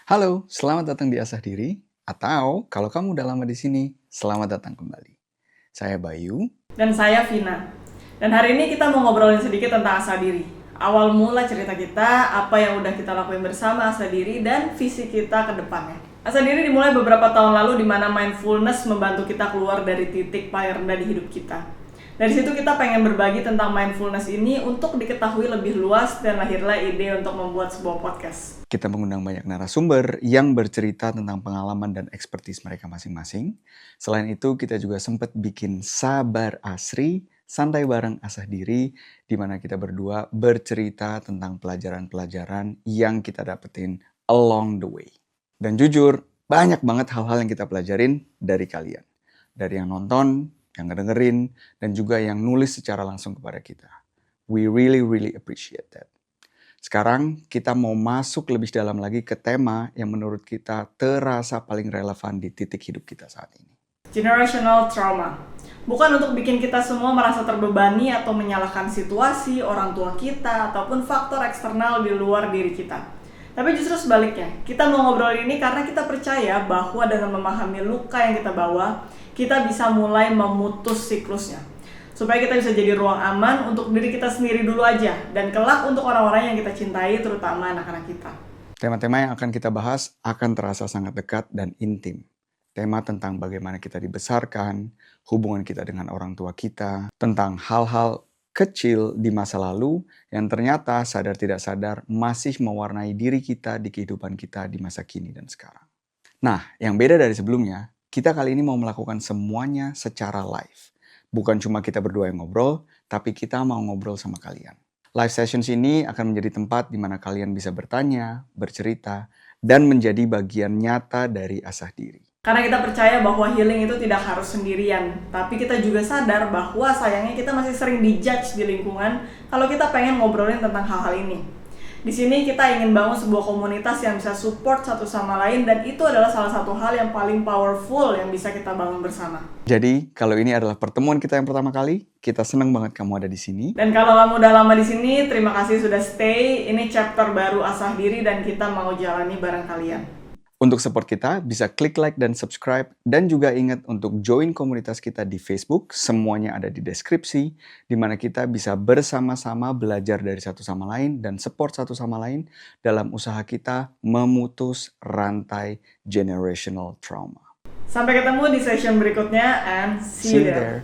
Halo, selamat datang di Asah Diri, atau kalau kamu udah lama di sini, selamat datang kembali. Saya Bayu. Dan saya Vina. Dan hari ini kita mau ngobrolin sedikit tentang asa diri. Awal mula cerita kita, apa yang udah kita lakuin bersama asa diri, dan visi kita ke depannya. Asa diri dimulai beberapa tahun lalu di mana mindfulness membantu kita keluar dari titik paling rendah di hidup kita. Dari situ kita pengen berbagi tentang mindfulness ini untuk diketahui lebih luas dan lahirlah ide untuk membuat sebuah podcast. Kita mengundang banyak narasumber yang bercerita tentang pengalaman dan ekspertis mereka masing-masing. Selain itu, kita juga sempat bikin Sabar Asri, santai bareng Asah Diri, di mana kita berdua bercerita tentang pelajaran-pelajaran yang kita dapetin along the way. Dan jujur, banyak banget hal-hal yang kita pelajarin dari kalian. Dari yang nonton, yang ngedengerin, dan juga yang nulis secara langsung kepada kita. We really appreciate that. Sekarang kita mau masuk lebih dalam lagi ke tema yang menurut kita terasa paling relevan di titik hidup kita saat ini. Generational trauma. Bukan untuk bikin kita semua merasa terbebani atau menyalahkan situasi, orang tua kita, ataupun faktor eksternal di luar diri kita. Tapi justru sebaliknya, kita mau ngobrol ini karena kita percaya bahwa dengan memahami luka yang kita bawa, kita bisa mulai memutus siklusnya. Supaya kita bisa jadi ruang aman untuk diri kita sendiri dulu aja, dan kelak untuk orang-orang yang kita cintai, terutama anak-anak kita. Tema-tema yang akan kita bahas akan terasa sangat dekat dan intim. Tema tentang bagaimana kita dibesarkan, hubungan kita dengan orang tua kita, tentang hal-hal kecil di masa lalu yang ternyata sadar tidak sadar masih mewarnai diri kita di kehidupan kita di masa kini dan sekarang. Nah, yang beda dari sebelumnya, kita kali ini mau melakukan semuanya secara live. Bukan cuma kita berdua yang ngobrol, tapi kita mau ngobrol sama kalian. Live sessions ini akan menjadi tempat di mana kalian bisa bertanya, bercerita, dan menjadi bagian nyata dari Asah Diri. Karena kita percaya bahwa healing itu tidak harus sendirian, tapi kita juga sadar bahwa sayangnya kita masih sering dijudge di lingkungan kalau kita pengen ngobrolin tentang hal-hal ini. Di sini kita ingin bangun sebuah komunitas yang bisa support satu sama lain, dan itu adalah salah satu hal yang paling powerful yang bisa kita bangun bersama. Jadi, kalau ini adalah pertemuan kita yang pertama kali, kita senang banget kamu ada di sini. Dan kalau kamu udah lama di sini, terima kasih sudah stay. Ini chapter baru Asah Diri dan kita mau jalani bareng kalian. Untuk support kita, bisa klik like dan subscribe. Dan juga ingat untuk join komunitas kita di Facebook. Semuanya ada di deskripsi. Di mana kita bisa bersama-sama belajar dari satu sama lain dan support satu sama lain dalam usaha kita memutus rantai generational trauma. Sampai ketemu di session berikutnya and see you there.